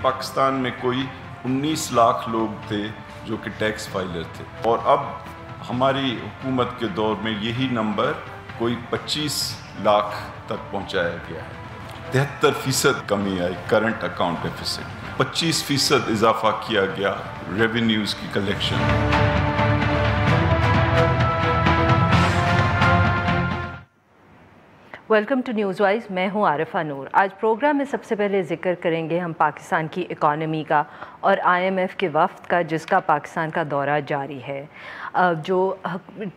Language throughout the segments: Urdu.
پاکستان میں کوئی 19 لاکھ لوگ تھے جو کہ ٹیکس فائلر تھے، اور اب ہماری حکومت کے دور میں یہی نمبر کوئی 25 لاکھ تک پہنچایا گیا ہے۔ 73% کمی آئی کرنٹ اکاؤنٹ ڈیفیسٹ، 25% اضافہ کیا گیا ریونیوز کی کلیکشن میں۔ ویلکم ٹو نیوز وائز، میں ہوں عارفہ نور۔ آج پروگرام میں سب سے پہلے ذکر کریں گے ہم پاکستان کی اکانومی کا اور IMF کے وفد کا، جس کا پاکستان کا دورہ جاری ہے۔ جو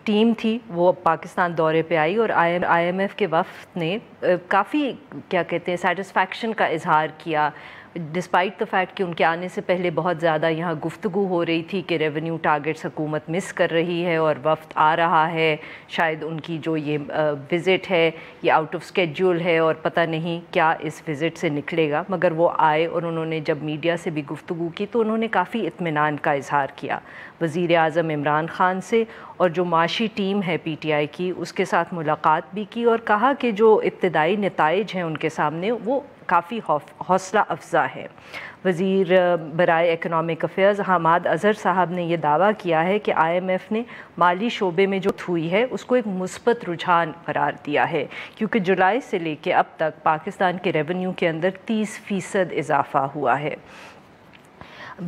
ٹیم تھی وہ پاکستان دورے پہ آئی اور IMF کے وفد نے کافی سیٹسفیکشن کا اظہار کیا، ڈسپائٹ دا فیکٹ کہ ان کے آنے سے پہلے بہت زیادہ یہاں گفتگو ہو رہی تھی کہ ریونیو ٹارگٹس حکومت مس کر رہی ہے اور وفد آ رہا ہے، شاید ان کی جو یہ وزٹ ہے یہ آؤٹ آف اسکیڈول ہے اور پتہ نہیں کیا اس وزٹ سے نکلے گا، مگر وہ آئے اور انہوں نے جب میڈیا سے بھی گفتگو کی تو انہوں نے کافی اطمینان کا اظہار کیا وزیر اعظم عمران خان سے، اور جو معاشی ٹیم ہے PTI کی اس کے ساتھ ملاقات بھی کی، اور کہا کہ جو ابتدائی نتائج ہیں ان کے سامنے وہ کافی حوصلہ افزا ہے۔ وزیر برائے اکنامک افیئرز حماد اظہر صاحب نے یہ دعویٰ کیا ہے کہ IMF نے مالی شعبے میں جو ہوئی ہے اس کو ایک مثبت رجحان قرار دیا ہے، کیونکہ جولائی سے لے کے اب تک پاکستان کے ریونیو کے اندر 30% اضافہ ہوا ہے۔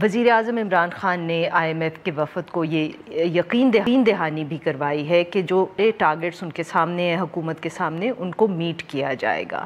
وزیر اعظم عمران خان نے IMF کے وفد کو یہ یقین دہانی بھی کروائی ہے کہ جو ٹارگٹس ان کے سامنے ہیں حکومت کے سامنے ان کو میٹ کیا جائے گا،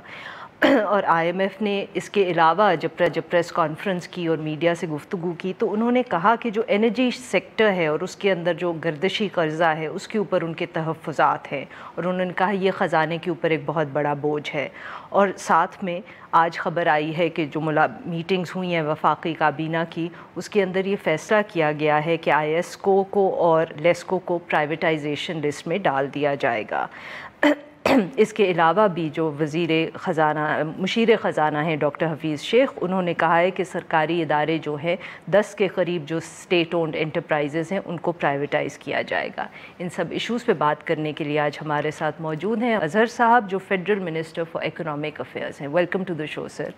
اور IMF نے اس کے علاوہ جب پریس کانفرنس کی اور میڈیا سے گفتگو کی تو انہوں نے کہا کہ جو انرجی سیکٹر ہے اور اس کے اندر جو گردشی قرضہ ہے اس کے اوپر ان کے تحفظات ہیں، اور انہوں نے کہا یہ خزانے کے اوپر ایک بہت بڑا بوجھ ہے۔ اور ساتھ میں آج خبر آئی ہے کہ جو میٹنگز ہوئی ہیں وفاقی کابینہ کی، اس کے اندر یہ فیصلہ کیا گیا ہے کہ ISCO کو اور لیسکو کو پرائیویٹائزیشن لسٹ میں ڈال دیا جائے گا۔ اس کے علاوہ بھی جو مشیر خزانہ ہیں ڈاکٹر حفیظ شیخ، انہوں نے کہا ہے کہ سرکاری ادارے جو ہیں 10 کے قریب جو اسٹیٹ اونڈ انٹرپرائزز ہیں ان کو پرائیویٹائز کیا جائے گا۔ ان سب ایشوز پہ بات کرنے کے لیے آج ہمارے ساتھ موجود ہیں اظہر صاحب جو federal minister for economic affairs ہیں۔ ویلکم ٹو دا شو سر۔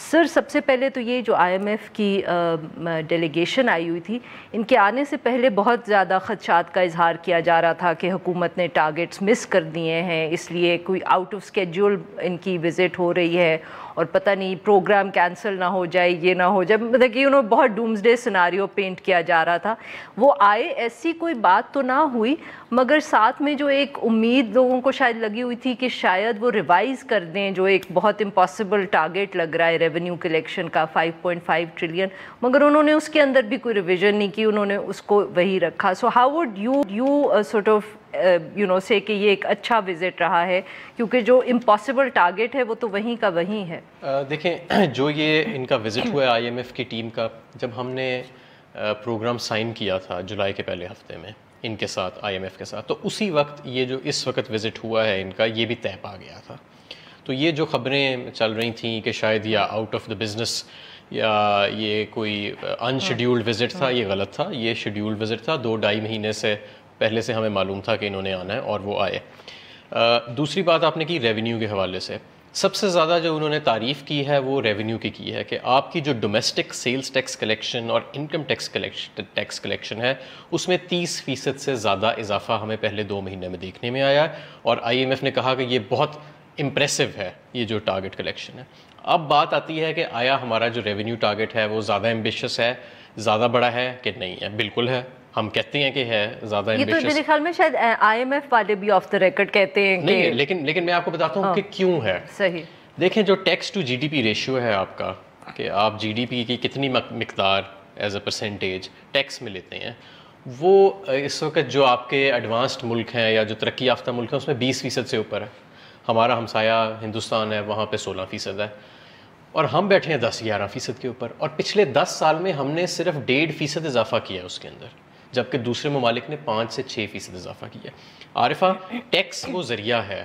سر سب سے پہلے تو یہ جو IMF کی ڈیلیگیشن آئی ہوئی تھی، ان کے آنے سے پہلے بہت زیادہ خدشات کا اظہار کیا جا رہا تھا کہ حکومت نے ٹارگٹس مس کر دیے ہیں، اس لیے کوئی آؤٹ آف اسکیڈول ان کی وزٹ ہو رہی ہے اور پتہ نہیں پروگرام کینسل نہ ہو جائے، یہ نہ ہو جائے، مطلب کہ بہت ڈومز ڈے سیناریو پینٹ کیا جا رہا تھا۔ وہ آئے، ایسی کوئی بات تو نہ ہوئی، مگر ساتھ میں جو ایک امید لوگوں کو شاید لگی ہوئی تھی کہ شاید وہ ریوائز کر دیں، جو ایک بہت امپاسبل ٹارگٹ لگ رہا ہے ریونیو کلیکشن کا 5.5 ٹریلین، مگر انہوں نے اس کے اندر بھی کوئی ریویژن نہیں کی، انہوں نے اس کو وہی رکھا۔ So how would you sort of سے کہ یہ ایک اچھا وزٹ رہا ہے، کیونکہ جو امپاسبل ٹارگٹ ہے وہ تو وہیں کا وہیں ہے۔ دیکھیں، جو یہ ان کا وزٹ ہوا ہے IMF کی ٹیم کا، جب ہم نے پروگرام سائن کیا تھا جولائی کے پہلے ہفتے میں ان کے ساتھ IMF کے ساتھ، تو اسی وقت یہ جو اس وقت وزٹ ہوا ہے ان کا یہ بھی طے پا گیا تھا۔ تو یہ جو خبریں چل رہی تھیں کہ شاید یا آؤٹ آف دا بزنس یا یہ کوئی ان شیڈیولڈ وزٹ تھا، یہ غلط تھا، یہ شیڈیولڈ وزٹ تھا۔ 2-2.5 مہینے سے پہلے سے ہمیں معلوم تھا کہ انہوں نے آنا ہے اور وہ آئے۔ دوسری بات آپ نے کی ریونیو کے حوالے سے، سب سے زیادہ جو انہوں نے تعریف کی ہے وہ ریونیو کی ہے کہ آپ کی جو ڈومیسٹک سیلز ٹیکس کلیکشن اور انکم ٹیکس کلیکشن ہے اس میں 30% سے زیادہ اضافہ ہمیں پہلے 2 مہینے میں دیکھنے میں آیا ہے، اور IMF نے کہا کہ یہ بہت امپریسو ہے یہ جو ٹارگٹ کلیکشن ہے۔ اب بات آتی ہے کہ آیا ہمارا جو ریونیو ٹارگٹ ہے وہ زیادہ ایمبیشس ہے، زیادہ بڑا ہے کہ نہیں ہے؟ بالکل ہے، ہم کہتے ہیں کہ ہے زیادہ ایمبیشس۔ یہ تو میرے خیال میں شاید IMF والے بھی آف دا ریکارڈ کہتے ہیں نہیں، لیکن میں آپ کو بتاتا ہوں کہ کیوں ہے۔ صحیح، دیکھیں، جو ٹیکس ٹو GDP ریشیو ہے آپ کا، کہ آپ GDP کی کتنی مقدار ایز اے پرسنٹیج ٹیکس میں لیتے ہیں، وہ اس وقت جو آپ کے ایڈوانسڈ ملک ہیں یا جو ترقی یافتہ ملک ہیں اس میں 20% سے اوپر ہے۔ ہمارا ہمسایہ ہندوستان ہے، وہاں پہ 16% ہے، اور ہم بیٹھے ہیں 10-11% کے اوپر، اور پچھلے 10 سال میں ہم نے صرف 1.5% اضافہ کیا ہے اس کے اندر، جبکہ دوسرے ممالک نے 5 سے 6% اضافہ کیا۔ عارفہ، ٹیکس وہ ذریعہ ہے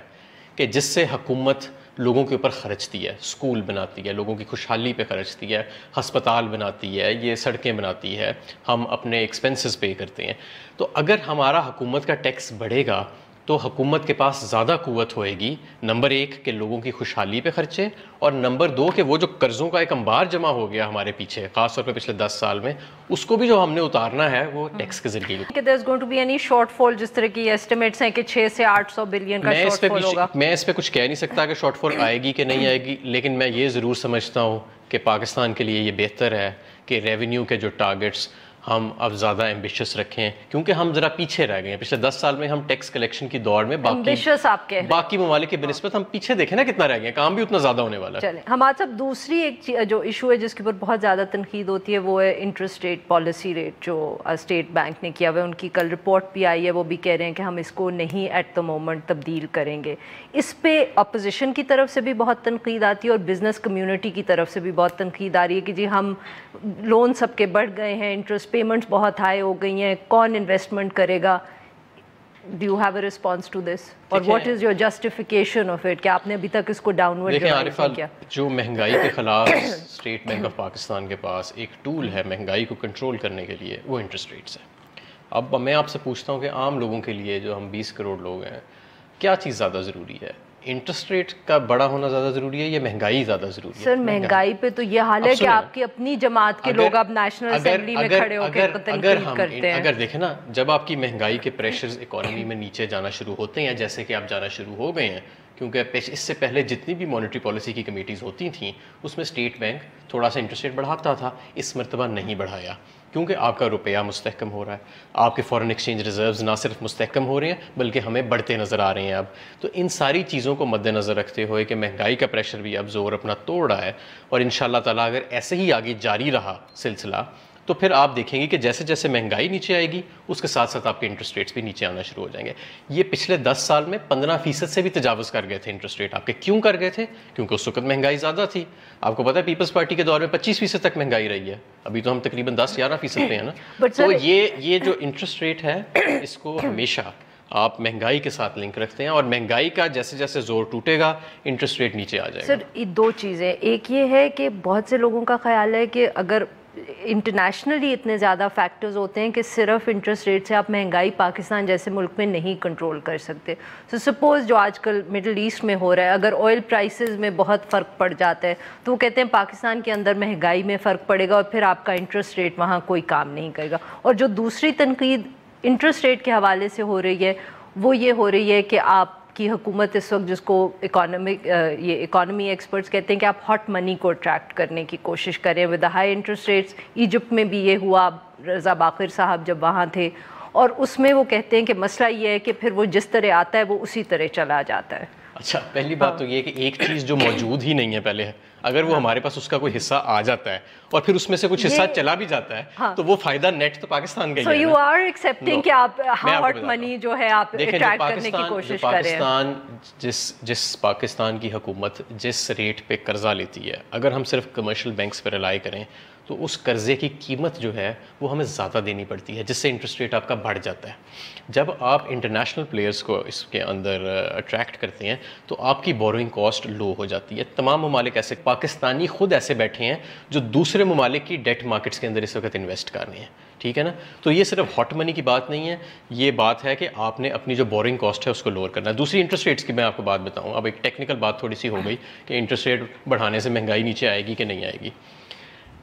کہ جس سے حکومت لوگوں کے اوپر خرچتی ہے، اسکول بناتی ہے، لوگوں کی خوشحالی پہ خرچتی ہے، ہسپتال بناتی ہے، یہ سڑکیں بناتی ہے، ہم اپنے ایکسپنسز پے کرتے ہیں۔ تو اگر ہمارا حکومت کا ٹیکس بڑھے گا تو حکومت کے پاس زیادہ قوت ہوئے گی نمبر 1 کہ لوگوں کی خوشحالی پہ خرچے، اور نمبر 2 کہ وہ جو قرضوں کا ایک انبار جمع ہو گیا ہمارے پیچھے خاص طور پہ پچھلے 10 سال میں، اس کو بھی جو ہم نے اتارنا ہے وہ ٹیکس کے ذریعے۔ کہ there is going to be any shortfall، جس طرح کی ایسٹیمیٹس ہیں کہ 6 سے 800 بلین کا شارٹ فال ہوگا۔ میں اس پہ کچھ کہہ نہیں سکتا کہ شارٹ فال آئے گی کہ نہیں آئے گی، لیکن میں یہ ضرور سمجھتا ہوں کہ پاکستان کے لیے یہ بہتر ہے کہ ریونیو کے جو ٹارگٹس ہم اب زیادہ ایمبیشس رکھیں، کیونکہ ہم ذرا پیچھے رہ گئے ہیں پچھلے 10 سال میں۔ ہم ٹیکس کلیکشن کی دوڑ میں باقی ممالک کے بنسبت ہم پیچھے دیکھیں نا کتنا رہ گئے ہیں، کام بھی اتنا زیادہ ہونے والا ہے۔ چلیں ہمارے صاحب دوسری ایک جو ایشو ہے جس کے اوپر بہت زیادہ تنقید ہوتی ہے وہ ہے انٹرسٹ ریٹ پالیسی ریٹ جو اسٹیٹ بینک نے کیا ہوا ہے۔ ان کی کل رپورٹ بھی آئی ہے، وہ بھی کہہ رہے ہیں کہ ہم اس کو نہیں ایٹ دا مومنٹ تبدیل کریں گے۔ اس پہ اپوزیشن کی طرف سے بھی بہت تنقید آتی ہے اور بزنس کمیونٹی کی طرف سے بھی بہت تنقید آ رہی ہے کہ جی ہم لون سب کے بڑھ گئے ہیں، انٹرسٹ پیمنٹس بہت ہائی ہو گئی ہیں، کون انویسٹمنٹ کرے گا؟ Do you have a response to this اور what is your justification of it کہ آپ نے ابھی تک اس کو ڈاؤن ورڈ کیا؟ جو مہنگائی کے خلاف اسٹیٹ بینک آف پاکستان کے پاس ایک ٹول ہے مہنگائی کو کنٹرول کرنے کے لیے، وہ انٹرسٹ ریٹس ہے۔ اب میں آپ سے پوچھتا ہوں کہ عام لوگوں کے لیے جو ہم 20 کروڑ لوگ ہیں، کیا چیز زیادہ ضروری ہے؟ انٹرسٹ ریٹ کا بڑا ہونا زیادہ ضروری ہے یا مہنگائی زیادہ ضروری ہے؟ سر مہنگائی پہ تو یہ حال ہے کہ آپ کی اپنی جماعت کے لوگ اب نیشنل اسمبلی میں کھڑے ہو کے تنقید کرتے ہیں۔ اگر دیکھیں نا، جب آپ کی مہنگائی کے پریشرز اکانومی میں نیچے جانا شروع ہوتے ہیں، جیسے کہ آپ جانا شروع ہو گئے ہیں، کیونکہ اس سے پہلے جتنی بھی مانیٹری پالیسی کی کمیٹیز ہوتی تھیں اس میں اسٹیٹ بینک تھوڑا سا انٹرسٹ ریٹ بڑھاتا تھا، اس مرتبہ نہیں بڑھایا کیونکہ آپ کا روپیہ مستحکم ہو رہا ہے، آپ کے فارن ایکسچینج ریزروز نہ صرف مستحکم ہو رہے ہیں بلکہ ہمیں بڑھتے نظر آ رہے ہیں اب۔ تو ان ساری چیزوں کو مد نظر رکھتے ہوئے کہ مہنگائی کا پریشر بھی اب زور اپنا توڑ رہا ہے، اور انشاءاللہ تعالیٰ اگر ایسے ہی آگے جاری رہا سلسلہ تو پھر آپ دیکھیں گے کہ جیسے جیسے مہنگائی نیچے آئے گی اس کے ساتھ ساتھ آپ کے انٹرسٹ ریٹس بھی نیچے آنا شروع ہو جائیں گے۔ یہ پچھلے 10 سال میں 15% سے بھی تجاوز کر گئے تھے انٹرسٹ ریٹ آپ کے۔ کیوں کر گئے تھے؟ کیونکہ اس وقت مہنگائی زیادہ تھی۔ آپ کو پتہ ہے پیپلز پارٹی کے دور میں 25% تک مہنگائی رہی ہے، ابھی تو ہم تقریباً 10-11% پہ ہیں نا۔ تو یہ جو انٹرسٹ ریٹ ہے اس کو ہمیشہ آپ مہنگائی کے ساتھ لنک رکھتے ہیں، اور مہنگائی کا جیسے جیسے زور ٹوٹے گا انٹرسٹ ریٹ نیچے آ جائے گا۔ سر 2 چیزیں، ایک یہ ہے کہ بہت سے لوگوں کا خیال ہے کہ اگر انٹرنیشنلی اتنے زیادہ فیکٹرز ہوتے ہیں کہ صرف انٹرسٹ ریٹ سے آپ مہنگائی پاکستان جیسے ملک میں نہیں کنٹرول کر سکتے۔ سو سپوز جو آج کل مڈل ایسٹ میں ہو رہا ہے، اگر آئل پرائسز میں بہت فرق پڑ جاتا ہے تو وہ کہتے ہیں پاکستان کے اندر مہنگائی میں فرق پڑے گا اور پھر آپ کا انٹرسٹ ریٹ وہاں کوئی کام نہیں کرے گا۔ اور جو دوسری تنقید انٹرسٹ ریٹ کے حوالے سے ہو رہی ہے وہ یہ ہو رہی ہے کہ آپ کی حکومت اس وقت، جس کو اکانومی ایکسپرٹس کہتے ہیں کہ آپ ہاٹ منی کو اٹریکٹ کرنے کی کوشش کریں with high interest rates. Egypt میں بھی یہ ہوا، رضا باقر صاحب جب وہاں تھے، اور اس میں وہ کہتے ہیں کہ مسئلہ یہ ہے کہ پھر وہ جس طرح آتا ہے وہ اسی طرح چلا جاتا ہے۔ اچھا، پہلی بات تو یہ کہ ایک چیز جو موجود ہی نہیں ہے پہلے، اگر وہ ہمارے پاس اس کا کوئی حصہ آ جاتا ہے اور پھر اس میں سے کچھ حصہ چلا بھی جاتا ہے تو وہ فائدہ نیٹ تو پاکستان کا ہی ہے۔ سو یو آر ایکسیپٹنگ کہ آپ ہاٹ منی جو ہے آپ اٹریکٹ کرنے کی کوشش کر رہے ہیں۔ پاکستان جس پاکستان کی حکومت جس ریٹ پہ قرضہ لیتی ہے، اگر ہم صرف کمرشل بینکس پہ ریلائی کریں تو اس قرضے کی قیمت جو ہے وہ ہمیں زیادہ دینی پڑتی ہے، جس سے انٹرسٹ ریٹ آپ کا بڑھ جاتا ہے۔ جب آپ انٹرنیشنل پلیئرز کو اس کے اندر اٹریکٹ کرتے ہیں تو آپ کی بورونگ کاسٹ لو ہو جاتی ہے۔ تمام ممالک ایسے، پاکستانی خود ایسے بیٹھے ہیں جو دوسرے ممالک کی ڈیٹ مارکیٹس کے اندر اس وقت انویسٹ کر رہے ہیں، ٹھیک ہے نا۔ تو یہ صرف ہاٹ منی کی بات نہیں ہے، یہ بات ہے کہ آپ نے اپنی جو بورنگ کاسٹ ہے اس کو لوور کرنا ہے۔ دوسری انٹرسٹ ریٹس کی میں آپ کو بات بتاؤں، اب ایک ٹیکنیکل بات تھوڑی سی ہو گئی کہ انٹرسٹ ریٹ بڑھانے سے مہنگائی نیچے آئے گی کہ نہیں آئے گی۔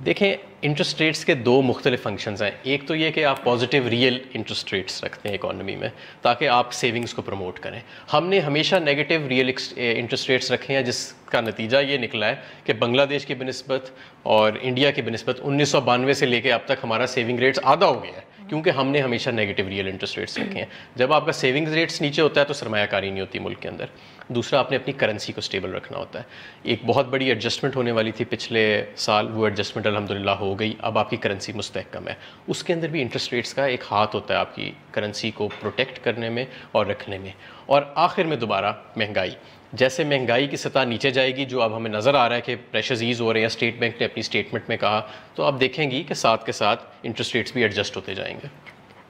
دیکھیں، انٹرسٹ ریٹس کے 2 مختلف فنکشنز ہیں۔ ایک تو یہ کہ آپ پازیٹیو ریئل انٹرسٹ ریٹس رکھتے ہیں اکانومی میں تاکہ آپ سیونگز کو پروموٹ کریں۔ ہم نے ہمیشہ نیگیٹو ریئل انٹرسٹ ریٹس رکھے ہیں، جس کا نتیجہ یہ نکلا ہے کہ بنگلہ دیش کی بنسبت اور انڈیا کی بنسبت 1992 سے لے کے اب تک ہمارا سیونگ ریٹس آدھا ہو گیا ہے، کیونکہ ہم نے ہمیشہ نیگیٹو ریئل انٹرسٹ ریٹس رکھے ہیں۔ جب آپ کا سیونگ ریٹس نیچے ہوتا ہے تو سرمایہ کاری نہیں ہوتی ملک کے اندر۔ دوسرا، آپ نے اپنی کرنسی کو اسٹیبل رکھنا ہوتا ہے۔ ایک بہت بڑی ایڈجسٹمنٹ ہونے والی تھی پچھلے سال، وہ ایڈجسٹمنٹ الحمدللہ ہو گئی، اب آپ کی کرنسی مستحکم ہے۔ اس کے اندر بھی انٹرسٹ ریٹس کا ایک ہاتھ ہوتا ہے آپ کی کرنسی کو پروٹیکٹ کرنے میں اور رکھنے میں۔ اور آخر میں دوبارہ مہنگائی، جیسے مہنگائی کی سطح نیچے جائے گی، جو اب ہمیں نظر آ رہا ہے کہ پریشرز ایز ہو رہے ہیں، اسٹیٹ بینک نے اپنی اسٹیٹمنٹ میں کہا، تو آپ دیکھیں گی کہ ساتھ کے ساتھ انٹرسٹ ریٹس بھی ایڈجسٹ ہوتے جائیں گے۔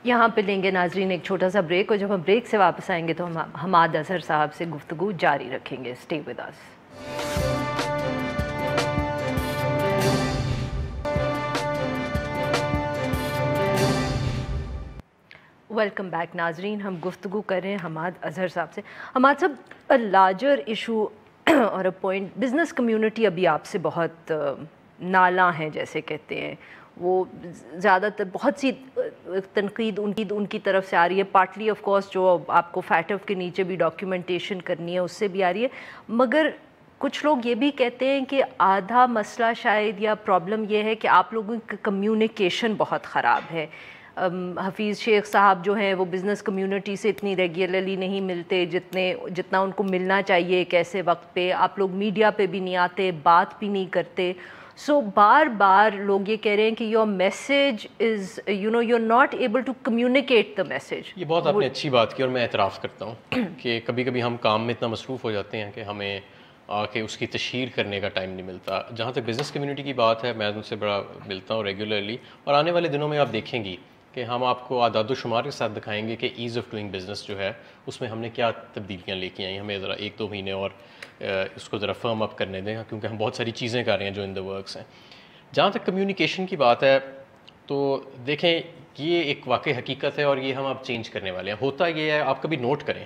یہاں پہ لیں گے ناظرین ایک چھوٹا سا بریک، اور جب ہم بریک سے واپس آئیں گے تو ہم حماد اظہر صاحب سے گفتگو جاری رکھیں گے۔ Stay with us. Welcome back ناظرین. ہم گفتگو کر رہے ہیں حماد اظہر صاحب سے. حماد صاحب, لارجر ایشو اور پوائنٹ, بزنس کمیونٹی ابھی آپ سے بہت نالاں ہیں جیسے کہتے ہیں, وہ زیادہ تر بہت سی تنقید ان کی طرف سے آ رہی ہے, پارٹلی آف کورس جو آپ کو فیٹف کے نیچے بھی ڈاکیومنٹیشن کرنی ہے اس سے بھی آ رہی ہے, مگر کچھ لوگ یہ بھی کہتے ہیں کہ آدھا مسئلہ شاید یا پرابلم یہ ہے کہ آپ لوگوں کی کمیونیکیشن بہت خراب ہے. حفیظ شیخ صاحب جو ہیں وہ بزنس کمیونٹی سے اتنی ریگولرلی نہیں ملتے جتنا ان کو ملنا چاہیے ایک ایسے وقت پہ. آپ لوگ میڈیا پہ بھی نہیں آتے, بات بھی نہیں کرتے. سو بار بار لوگ یہ کہہ رہے ہیں کہ your message is you are not able to communicate the message. یہ بہت آپ نے اچھی بات کی اور میں اعتراف کرتا ہوں کہ کبھی کبھی ہم کام میں اتنا مصروف ہو جاتے ہیں کہ ہمیں آ کے اس کی تشہیر کرنے کا ٹائم نہیں ملتا. جہاں تک بزنس کمیونٹی کی بات ہے, میں ان سے بڑا ملتا ہوں ریگولرلی, اور آنے والے دنوں میں آپ دیکھیں گی کہ ہم آپ کو اعداد و شمار کے ساتھ دکھائیں گے کہ ایز آف ڈوئنگ بزنس جو ہے اس میں ہم نے کیا تبدیلیاں لے کے آئیں. ہمیں ذرا 1-2 مہینے اور اس کو ذرا فرم اپ کرنے دیں, کیونکہ ہم بہت ساری چیزیں کر رہے ہیں جو ان دا ورکس ہیں. جہاں تک کمیونیکیشن کی بات ہے تو دیکھیں یہ ایک واقعی حقیقت ہے اور یہ ہم اب چینج کرنے والے ہیں. ہوتا یہ ہے, آپ کبھی نوٹ کریں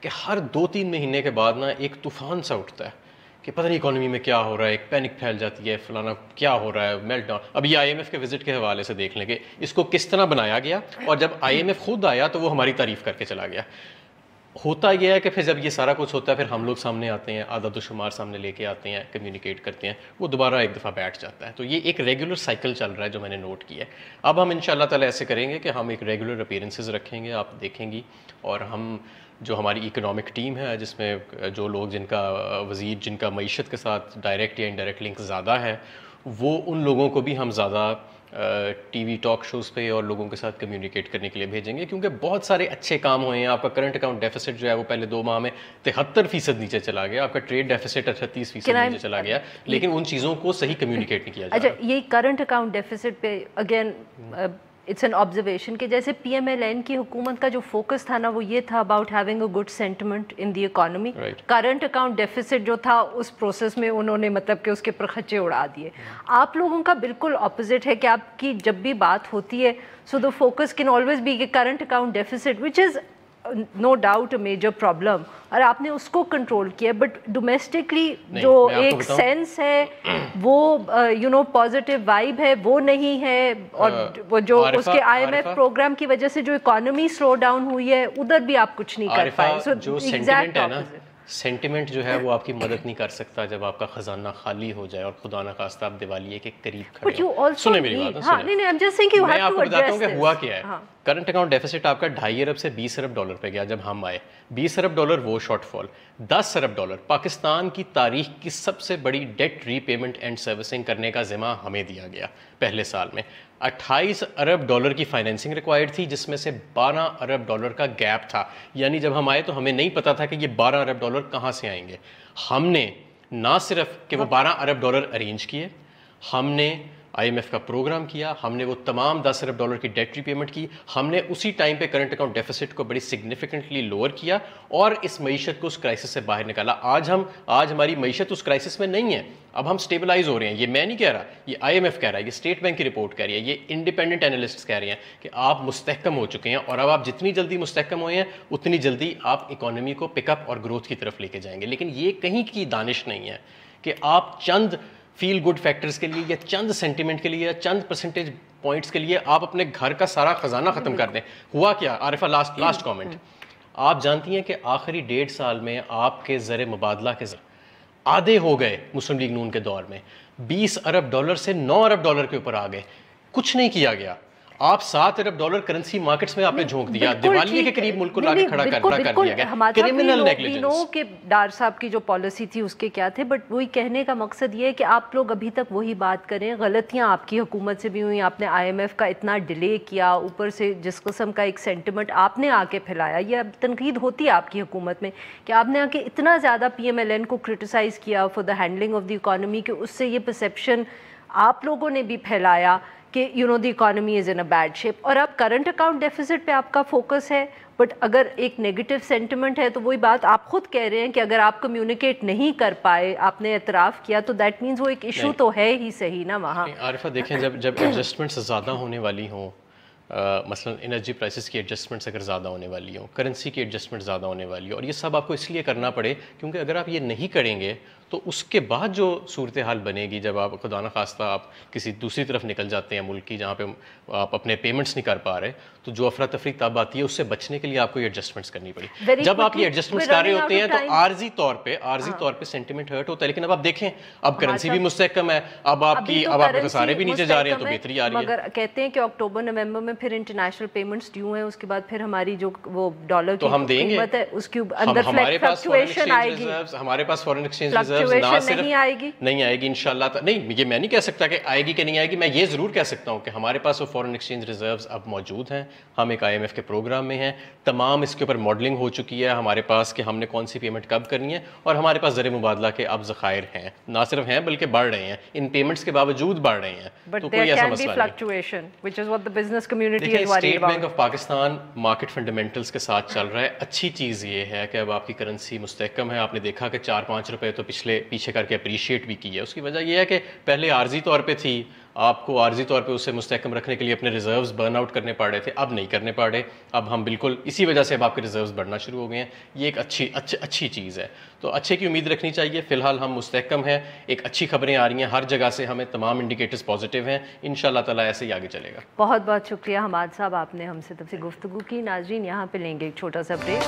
کہ ہر 2-3 مہینے کے بعد نا ایک طوفان سا اٹھتا ہے کہ پتہ نہیں اکانومی میں کیا ہو رہا ہے, ایک پینک پھیل جاتی ہے, فلانا کیا ہو رہا ہے, میلٹ ڈاؤن. اب یہ IMF کے وزٹ کے حوالے سے دیکھ لیں کہ اس کو کس طرح بنایا گیا, اور جب IMF خود آیا تو وہ ہماری تعریف کر کے چلا گیا. ہوتا یہ ہے کہ پھر جب یہ سارا کچھ ہوتا ہے پھر ہم لوگ سامنے آتے ہیں, اعداد و شمار سامنے لے کے آتے ہیں, کمیونیکیٹ کرتے ہیں, وہ دوبارہ ایک دفعہ بیٹھ جاتا ہے. تو یہ ایک ریگولر سائیکل چل رہا ہے جو میں نے نوٹ کیا ہے. اب ہم انشاءاللہ تعالیٰ ایسے کریں گے کہ ہم ایک ریگولر اپیرنسز رکھیں گے, آپ دیکھیں گی, اور ہم جو ہماری اکنامک ٹیم ہے جس میں جو لوگ جن کا وزیر جن کا معیشت کے ساتھ ڈائریکٹ یا انڈائریکٹ لنک زیادہ ہے, وہ ان لوگوں کو بھی ہم زیادہ ٹی وی ٹاک شوز پہ اور لوگوں کے ساتھ کمیونیکیٹ کرنے کے لیے بھیجیں گے, کیونکہ بہت سارے اچھے کام ہوئے ہیں. آپ کا کرنٹ اکاؤنٹ ڈیفیسٹ جو ہے وہ پہلے 2 ماہ میں 73% نیچے چلا گیا, آپ کا ٹریڈ ڈیفیسٹ 38% نیچے چلا گیا, لیکن ان چیزوں کو صحیح کمیونیکیٹ نہیں کیا جا رہا. اچھا, یہ کرنٹ اکاؤنٹ ڈیفیسٹ پہ اگین اٹس این آبزرویشن کہ جیسے PMLN کی حکومت کا جو فوکس تھا نا وہ یہ تھا about having a good sentiment in the economy. Current account deficits جو تھا اس پروسیس میں انہوں نے مطلب کہ اس کے پرخچے اڑا دیے. آپ لوگوں کا بالکل اپوزٹ ہے کہ آپ کی جب بھی بات ہوتی ہے so the focus can always be کہ current account deficit which is no doubt a major problem, اور آپ نے اس کو کنٹرول کیا. بٹ ڈومیسٹکلی جو ایک سینس ہے وہ پازیٹیو وائب ہے وہ نہیں ہے, اور وہ جو اس کے IMF پروگرام کی وجہ سے جو اکانومی سلو ڈاؤن ہوئی ہے ادھر بھی آپ کچھ نہیں کر پائے. سو جو سینٹیمنٹ ہے نا, سینٹیمنٹ جو ہے وہ آپ کی مدد نہیں کر سکتا جب آپ کا خزانہ خالی ہو جائے اور خدا نخواستہ آپ دیوالیے کے قریب کھڑے ہوں. سنیں میری بات, میں آپ کو بتاتا ہوں کہ ہوا کیا ہے. کرنٹ اکاؤنٹ ڈیفیسٹ آپ کا 2.5 ارب سے 20 ارب ڈالر پہ گیا جب ہم آئے. 20 ارب ڈالر وہ شارٹ فال. 10 ارب ڈالر پاکستان کی تاریخ کی سب سے بڑی debt repayment and servicing کرنے کا ذمہ ہمیں دیا گیا پہلے سال میں. 28 ارب ڈالر کی فائنینسنگ ریکوائرڈ تھی, جس میں سے 12 ارب ڈالر کا گیپ تھا. یعنی جب ہم آئے تو ہمیں نہیں پتا تھا کہ یہ 12 ارب ڈالر کہاں سے آئیں گے. ہم نے نہ صرف کہ وہ 12 ارب ڈالر ارینج کیے, ہم نے IMF کا پروگرام کیا, ہم نے وہ تمام 10 ارب ڈالر کی ڈیٹ ری پیمنٹ کی, ہم نے اسی ٹائم پہ کرنٹ اکاؤنٹ ڈیفیسٹ کو بڑی سگنیفیکنٹلی لوور کیا اور اس معیشت کو اس کرائسس سے باہر نکالا. آج ہماری معیشت اس کرائسس میں نہیں ہے, اب ہم سٹیبلائز ہو رہے ہیں. یہ میں نہیں کہہ رہا, یہ IMF کہہ رہا ہے, یہ اسٹیٹ بینک کی رپورٹ کہہ رہی ہے, یہ انڈیپینڈنٹ اینالسٹس کہہ رہے ہیں کہ آپ مستحکم ہو چکے ہیں, اور اب آپ جتنی جلدی مستحکم ہوئے ہیں اتنی جلدی آپ اکانومی کو پک اپ اور گروتھ کی طرف لے کے جائیں گے. لیکن یہ کہیں کی دانش نہیں ہے کہ آپ چند فیل گڈ فیکٹرز کے لیے یا چند سینٹیمنٹ کے لیے یا چند پرسنٹیج پوائنٹس کے لیے آپ اپنے گھر کا سارا خزانہ ختم کر دیں. ہوا کیا عارفہ, لاسٹ کامنٹ, آپ جانتی ہیں کہ آخری 1.5 سال میں آپ کے زر مبادلہ کے آدھے ہو گئے مسلم لیگ نون کے دور میں. 20 ارب ڈالر سے 9 ارب ڈالر کے اوپر آ گئے, کچھ نہیں کیا گیا. آپ 7 ارب ڈالر کرنسی مارکیٹس میں آپ نے جھونک دیا, دیوالیے کے قریب ملک کو لا کے کھڑا کر دیا گیا. کرمنل نیگلیجنس کہ ڈار صاحب کی جو پالیسی تھی اس کے کیا تھے, بٹ وہی کہنے کا مقصد یہ ہے کہ آپ لوگ ابھی تک وہی بات کریں. غلطیاں آپ کی حکومت سے بھی ہوئیں, آپ نے IMF کا اتنا ڈیلے کیا, اوپر سے جس قسم کا ایک سینٹیمنٹ آپ نے آ کے پھیلایا, یہ تنقید ہوتی ہے آپ کی حکومت میں کہ آپ نے آ کے اتنا زیادہ PMLN کو کرٹیسائز کیا for the handling of the economy کہ اس سے یہ پرسیپشن آپ لوگوں نے بھی پھیلایا کہ the economy is in a bad shape. اور اب کرنٹ اکاؤنٹ ڈیفیسٹ پہ آپ کا فوکس ہے, بٹ اگر ایک نیگیٹو سینٹیمنٹ ہے تو وہی بات آپ خود کہہ رہے ہیں کہ اگر آپ کمیونیکیٹ نہیں کر پائے, آپ نے اعتراف کیا, تو دیٹ مینز وہ ایک ایشو تو ہے ہی صحیح نا وہاں. عارفہ دیکھیں, جب ایڈجسٹمنٹس زیادہ ہونے والی ہوں مثلا انرجی پرائسز کی ایڈجسٹمنٹس اگر زیادہ ہونے والی ہوں، کرنسی کی ایڈجسٹمنٹ زیادہ ہونے والی ہو، اور یہ سب آپ کو اس لیے کرنا پڑے کیونکہ اگر آپ یہ نہیں کریں گے تو اس کے بعد جو صورتحال بنے گی، جب آپ خدا نخواستہ آپ کسی دوسری طرف نکل جاتے ہیں ملک کی جہاں پہ آپ اپنے پیمنٹس نہیں کر پا رہے، تو جو افراتفری تب آتی ہے اس سے بچنے کے لیے آپ کو یہ ایڈجسٹمنٹس کرنی پڑی. جب آپ یہ ایڈجسٹمنٹس کر رہے ہوتے ہیں تو عارضی طور پہ سینٹیمنٹ ہرٹ ہوتا ہے، لیکن اب آپ دیکھیں اب کرنسی بھی مستحکم ہے، اب آپ کے خسارے بھی نیچے جا رہے ہیں تو بہتری آ رہی ہے. مگر کہتے ہیں کہ اکتوبر نومبر میں پھر انٹرنیشنل پیمنٹس ڈیو ہیں، اس کے بعد پھر ہماری جو وہ ڈالر کی قیمت ہے اس کے اندر فلکچویشن آئے گی. ہمارے پاس فورن ایکسچینج ریزروز نہ صرف نہیں آئے گی انشاءاللہ، نہیں یہ میں نہیں کہہ سکتا کہ آئے گی کہ نہیں آئے گی، میں یہ ضرور کہہ سکتا ہوں کہ ہمارے پاس وہ فورن ایکسچینج ریزروز اب موجود ہیں، ہم ایک IMF کے پروگرام میں ہیں، تمام اس کے اوپر ماڈلنگ ہو چکی ہے ہمارے پاس کہ ہم نے کون سی پیمنٹ کب کرنی ہے، اور ہمارے پاس زر مبادلہ کے اب ذخائر ہیں، نہ صرف ہیں بلکہ بڑھ رہے ہیں، ان پیمنٹس کے باوجود بڑھ رہے ہیں. تو کوئی ایسا مسئلہ نہیں. دیکھیں state bank of Pakistan market fundamentals کے ساتھ چل رہا ہے. اچھی چیز یہ ہے کہ اب آپ کی کرنسی مستحکم ہے. آپ نے دیکھا کہ 4-5 روپے تو پیچھے کر کے اپریشیٹ بھی کی ہے. اس کی وجہ یہ ہے کہ پہلے عارضی طور پہ تھی، آپ کو عارضی طور پہ اسے مستحکم رکھنے کے لیے اپنے ریزروز برن آؤٹ کرنے پڑ رہے تھے، اب نہیں کرنے پڑ رہے. اب ہم بالکل اسی وجہ سے اب آپ کے ریزروز بڑھنا شروع ہو گئے ہیں. یہ ایک اچھی چیز ہے، تو اچھے کی امید رکھنی چاہیے. فی الحال ہم مستحکم ہیں، ایک اچھی خبریں آ رہی ہیں ہر جگہ سے، ہمیں تمام انڈیکیٹرز پازیٹیو ہیں. انشاءاللہ تعالیٰ ایسے ہی آگے چلے گا. بہت بہت شکریہ حماد صاحب، آپ نے ہم سے تفصیل گفتگو کی. ناظرین یہاں پہ لیں گے ایک چھوٹا سا بریک.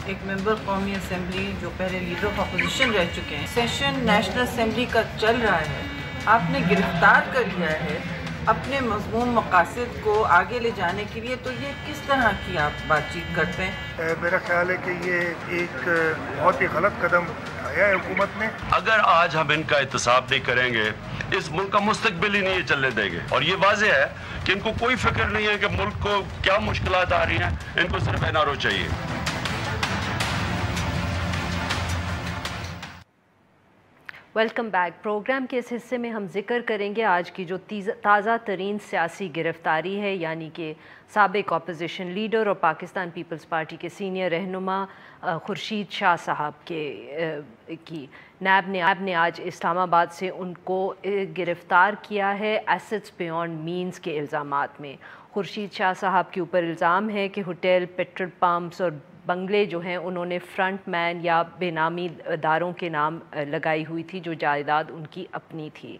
ایک ممبر قومی اسمبلی جو پہلے لیڈر آف اپوزیشن رہ چکے ہیں، سیشن نیشنل اسمبلی کا چل رہا ہے، آپ نے گرفتار کر لیا ہے اپنے مضمون مقاصد کو آگے لے جانے کے لیے، تو یہ کس طرح کی آپ بات چیت کرتے ہیں؟ میرا خیال ہے کہ یہ ایک بہت ہی غلط قدم اٹھایا ہے حکومت نے. اگر آج ہم ان کا احتساب نہیں کریں گے، اس ملک کا مستقبل ہی نہیں چلنے دیں گے. اور یہ واضح ہے کہ ان کو کوئی فکر نہیں ہے کہ ملک کو کیا مشکلات آ رہی ہیں، ان کو صرف NRO چاہیے. Welcome back. پروگرام کے اس حصے میں ہم ذکر کریں گے آج کی جو تازہ ترین سیاسی گرفتاری ہے، یعنی کہ سابق اپوزیشن لیڈر اور پاکستان پیپلز پارٹی کے سینئر رہنما خورشید شاہ صاحب کی نیب نے آج اسلام آباد سے ان کو گرفتار کیا ہے ایسٹس بیونڈ مینز کے الزامات میں. خورشید شاہ صاحب کے اوپر الزام ہے کہ ہوٹل، پیٹرول پمپس اور بنگلے جو ہیں انہوں نے فرنٹ مین یا بے نامی داروں کے نام لگائی ہوئی تھی، جو جائیداد ان کی اپنی تھی.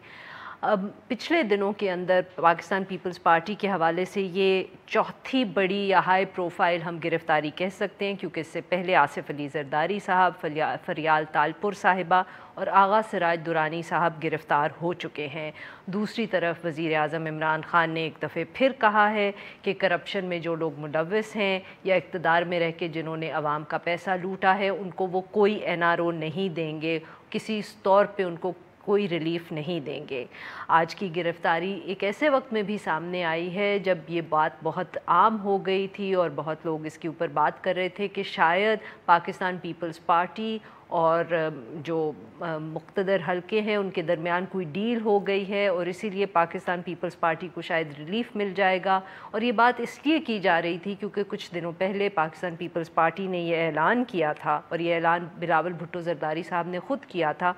اب پچھلے دنوں کے اندر پاکستان پیپلز پارٹی کے حوالے سے یہ چوتھی بڑی یا ہائی پروفائل ہم گرفتاری کہہ سکتے ہیں، کیونکہ اس سے پہلے آصف علی زرداری صاحب، فریال تالپور صاحبہ اور آغا سراج دورانی صاحب گرفتار ہو چکے ہیں. دوسری طرف وزیر اعظم عمران خان نے ایک دفعہ پھر کہا ہے کہ کرپشن میں جو لوگ ملوث ہیں یا اقتدار میں رہ کے جنہوں نے عوام کا پیسہ لوٹا ہے ان کو وہ کوئی NRO نہیں دیں گے، کسی طور پہ ان کو کوئی ریلیف نہیں دیں گے. آج کی گرفتاری ایک ایسے وقت میں بھی سامنے آئی ہے جب یہ بات بہت عام ہو گئی تھی اور بہت لوگ اس کے اوپر بات کر رہے تھے کہ شاید پاکستان پیپلز پارٹی اور جو مقتدر حلقے ہیں ان کے درمیان کوئی ڈیل ہو گئی ہے اور اسی لیے پاکستان پیپلز پارٹی کو شاید ریلیف مل جائے گا. اور یہ بات اس لیے کی جا رہی تھی کیونکہ کچھ دنوں پہلے پاکستان پیپلز پارٹی نے یہ اعلان کیا تھا، اور یہ اعلان بلاول بھٹو زرداری صاحب نے خود کیا تھا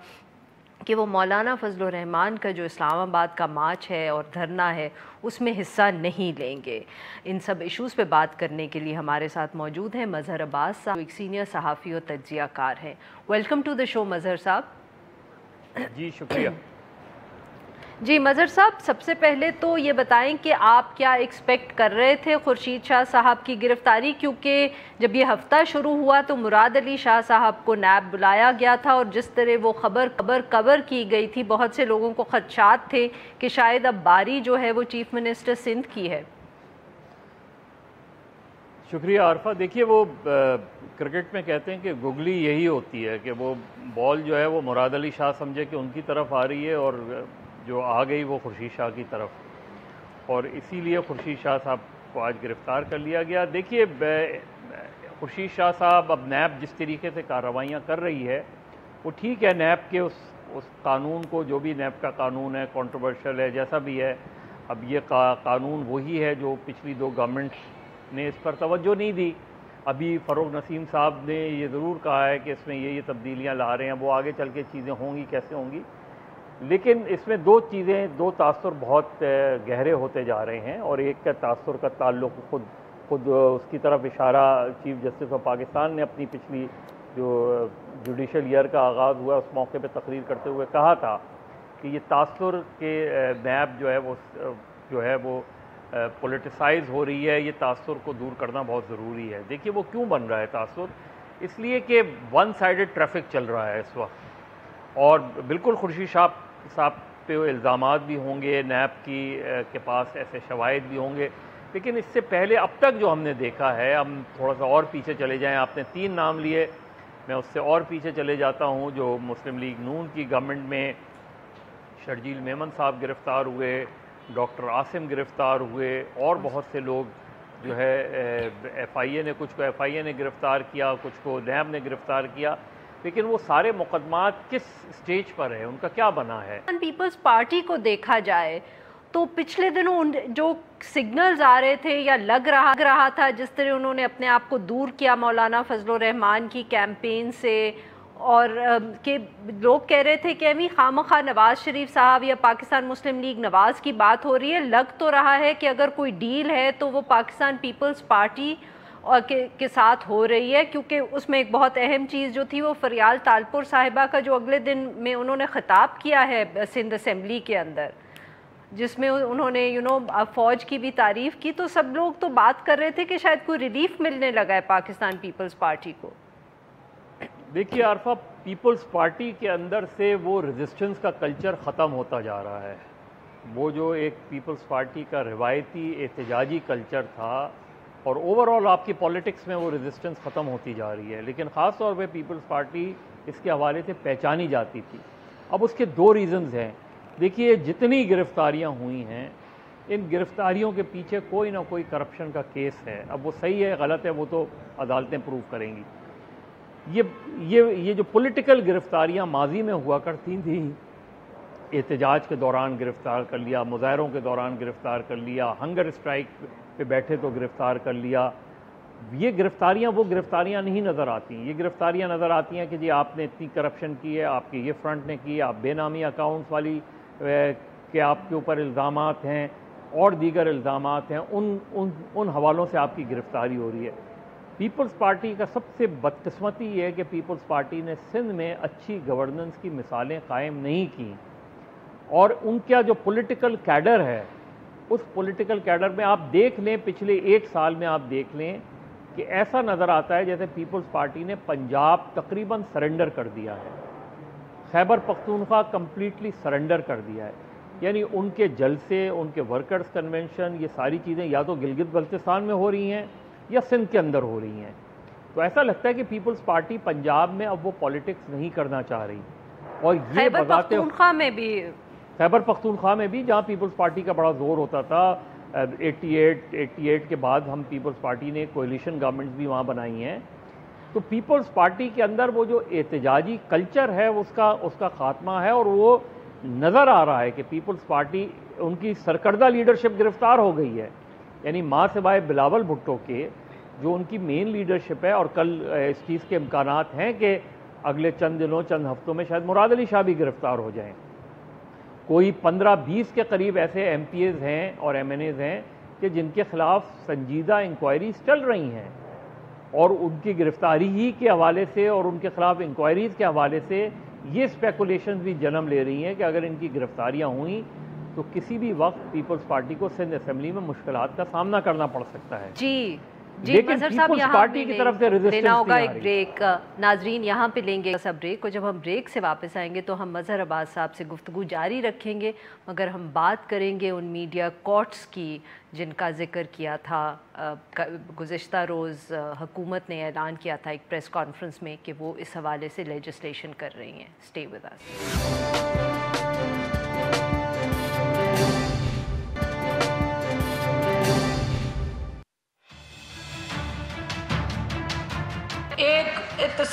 کہ وہ مولانا فضل الرحمان کا جو اسلام آباد کا مارچ ہے اور دھرنا ہے اس میں حصہ نہیں لیں گے. ان سب ایشوز پہ بات کرنے کے لیے ہمارے ساتھ موجود ہیں مظہر عباس صاحب، ایک سینئر صحافی اور تجزیہ کار ہیں. ویلکم ٹو دا شو مظہر صاحب. جی شکریہ. جی مظہر صاحب، سب سے پہلے تو یہ بتائیں کہ آپ کیا ایکسپیکٹ کر رہے تھے خورشید شاہ صاحب کی گرفتاری، کیونکہ جب یہ ہفتہ شروع ہوا تو مراد علی شاہ صاحب کو نیب بلایا گیا تھا اور جس طرح وہ خبر کور کی گئی تھی بہت سے لوگوں کو خدشات تھے کہ شاید اب باری جو ہے وہ چیف منسٹر سندھ کی ہے. شکریہ عارفہ. دیکھیے وہ کرکٹ میں کہتے ہیں کہ گگلی یہی ہوتی ہے کہ وہ بال جو ہے وہ مراد علی شاہ سمجھے کہ ان کی طرف آ رہی ہے اور جو آ گئی وہ خورشید شاہ کی طرف، اور اسی لیے خورشید شاہ صاحب کو آج گرفتار کر لیا گیا. دیکھیے خورشید شاہ صاحب اب نیب جس طریقے سے کارروائیاں کر رہی ہے وہ ٹھیک ہے. نیب کے اس قانون کو، جو بھی نیب کا قانون ہے کنٹروورشل ہے جیسا بھی ہے، اب یہ قانون وہی ہے جو پچھلی 2 گورنمنٹس نے اس پر توجہ نہیں دی. ابھی فروغ نسیم صاحب نے یہ ضرور کہا ہے کہ اس میں یہ تبدیلیاں لا رہے ہیں، وہ آگے چل کے چیزیں ہوں گی کیسے ہوں گی، لیکن اس میں دو تاثر بہت گہرے ہوتے جا رہے ہیں، اور ایک کا تاثر کا تعلق خود اس کی طرف اشارہ چیف جسٹس آف پاکستان نے اپنی پچھلی جو جوڈیشل ایئر کا آغاز ہوا اس موقع پہ تقریر کرتے ہوئے کہا تھا کہ یہ تاثر کے نیب جو ہے وہ پولیٹیسائز ہو رہی ہے، یہ تاثر کو دور کرنا بہت ضروری ہے۔ دیکھیے وہ کیوں بن رہا ہے تاثر، اس لیے کہ ون سائیڈڈ ٹریفک چل رہا ہے اس وقت، اور بالکل خورشید صاحب پہ الزامات بھی ہوں گے، نیب کے پاس ایسے شواہد بھی ہوں گے، لیکن اس سے پہلے اب تک جو ہم نے دیکھا ہے، ہم تھوڑا سا اور پیچھے چلے جائیں، آپ نے 3 نام لیے، میں اس سے اور پیچھے چلے جاتا ہوں، جو مسلم لیگ نون کی گورنمنٹ میں شرجیل میمن صاحب گرفتار ہوئے، ڈاکٹر عاصم گرفتار ہوئے، اور بہت سے لوگ جو ہے کچھ کو ایف آئی اے نے گرفتار کیا، کچھ کو نیب نے گرفتار کیا، لیکن وہ سارے مقدمات کس سٹیج پر ہیں، ان کا کیا بنا ہے؟ پیپلز پارٹی کو دیکھا جائے تو پچھلے دنوں جو سگنلز آ رہے تھے یا لگ رہا تھا جس طرح انہوں نے اپنے آپ کو دور کیا مولانا فضل الرحمان کی کیمپین سے، اور کہ لوگ کہہ رہے تھے کہ ابھی خامخواہ نواز شریف صاحب یا پاکستان مسلم لیگ نواز کی بات ہو رہی ہے، لگ تو رہا ہے کہ اگر کوئی ڈیل ہے تو وہ پاکستان پیپلز پارٹی کے ساتھ ہو رہی ہے، کیونکہ اس میں ایک بہت اہم چیز جو تھی وہ فریال تالپور صاحبہ کا جو اگلے دن میں انہوں نے خطاب کیا ہے سندھ اسمبلی کے اندر، جس میں انہوں نے فوج کی بھی تعریف کی، تو سب لوگ تو بات کر رہے تھے کہ شاید کوئی ریلیف ملنے لگا ہے پاکستان پیپلز پارٹی کو۔ دیکھیے عارفہ، پیپلز پارٹی کے اندر سے وہ ریزسٹنس کا کلچر ختم ہوتا جا رہا ہے، وہ جو ایک پیپلز پارٹی کا روایتی احتجاجی کلچر تھا، اور اوورآل آپ کی پولیٹکس میں وہ ریزسٹنس ختم ہوتی جا رہی ہے، لیکن خاص طور پہ پیپلز پارٹی اس کے حوالے سے پہچانی جاتی تھی۔ اب اس کے 2 ریزنز ہیں۔ دیکھیے جتنی گرفتاریاں ہوئی ہیں، ان گرفتاریوں کے پیچھے کوئی نہ کوئی کرپشن کا کیس ہے، اب وہ صحیح ہے غلط ہے وہ تو عدالتیں پروو کریں گی۔ یہ جو پولیٹیکل گرفتاریاں ماضی میں ہوا کرتی تھیں، احتجاج کے دوران گرفتار کر لیا، مظاہروں کے دوران گرفتار کر لیا، ہنگر اسٹرائک پہ بیٹھے تو گرفتار کر لیا، یہ گرفتاریاں وہ گرفتاریاں نہیں نظر آتی۔ یہ گرفتاریاں نظر آتی ہیں کہ جی آپ نے اتنی کرپشن کی ہے، آپ کے یہ فرنٹ نے کی، آپ بے نامی اکاؤنٹس والی کہ آپ کے اوپر الزامات ہیں اور دیگر الزامات ہیں، ان حوالوں سے آپ کی گرفتاری ہو رہی ہے۔ پیپلز پارٹی کا سب سے بدقسمتی یہ ہے کہ پیپلز پارٹی نے سندھ میں اچھی گورننس کی مثالیں قائم نہیں کی، اور ان کا جو پولیٹیکل کیڈر ہے، اس پولیٹیکل کیڈر میں آپ دیکھ لیں پچھلے 1 سال میں آپ دیکھ لیں کہ ایسا نظر آتا ہے جیسے پیپلز پارٹی نے پنجاب تقریباً سرنڈر کر دیا ہے، خیبر پختونخوا کمپلیٹلی سرنڈر کر دیا ہے، یعنی ان کے جلسے، ان کے ورکرز کنونشن، یہ ساری چیزیں یا تو گلگت بلتستان میں ہو رہی ہیں یا سندھ کے اندر ہو رہی ہیں۔ تو ایسا لگتا ہے کہ پیپلز پارٹی پنجاب میں اب وہ پالیٹکس نہیں کرنا چاہ رہی، اور یہ خیبر پختونخوا میں بھی جہاں پیپلز پارٹی کا بڑا زور ہوتا تھا، 88 کے بعد ہم پیپلز پارٹی نے کولیشن گورنمنٹس بھی وہاں بنائی ہیں، تو پیپلز پارٹی کے اندر وہ جو احتجاجی کلچر ہے اس کا خاتمہ ہے، اور وہ نظر آ رہا ہے کہ پیپلز پارٹی ان کی سرکردہ لیڈرشپ گرفتار ہو گئی ہے، یعنی ماں سوائے بلاول بھٹو کے جو ان کی مین لیڈرشپ ہے، اور کل اس چیز کے امکانات ہیں کہ اگلے چند دنوں چند ہفتوں میں شاید مراد علی شاہ بھی گرفتار ہو جائیں، کوئی 15-20 کے قریب ایسے ایم پی ایز ہیں اور ایم این ایز ہیں کہ جن کے خلاف سنجیدہ انکوائریز چل رہی ہیں، اور ان کی گرفتاری ہی کے حوالے سے اور ان کے خلاف انکوائریز کے حوالے سے یہ اسپیکولیشنز بھی جنم لے رہی ہیں کہ اگر ان کی گرفتاریاں ہوئیں تو کسی بھی وقت پیپلز پارٹی کو سندھ اسمبلی میں مشکلات کا سامنا کرنا پڑ سکتا ہے۔ جی لیکن مظہر صاحب پیپلز پارٹی کی طرف سے لینا ہوگا ایک بریک، ناظرین یہاں پہ لیں گے سب بریک کو، جب ہم بریک سے واپس آئیں گے تو ہم مظہر عباس صاحب سے گفتگو جاری رکھیں گے، مگر ہم بات کریں گے ان میڈیا کورٹس کی جن کا ذکر کیا تھا گزشتہ روز حکومت نے اعلان کیا تھا ایک پریس کانفرنس میں کہ وہ اس حوالے سے لیجسلیشن کر رہی ہیں۔ Stay with us. ایک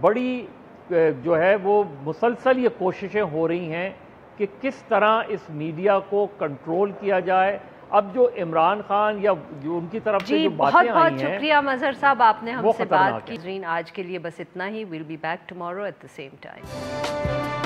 بڑی جو ہے وہ مسلسل یہ کوششیں ہو رہی ہیں کہ کس طرح اس میڈیا کو کنٹرول کیا جائے. اب جو عمران خان یا جو ان کی طرف سے جو باتیں آئی ہیں, بہت شکریہ مظہر صاحب, آپ نے ہم سے بات کی. آج کے لیے بس اتنا ہی. We'll be back tomorrow at the same time.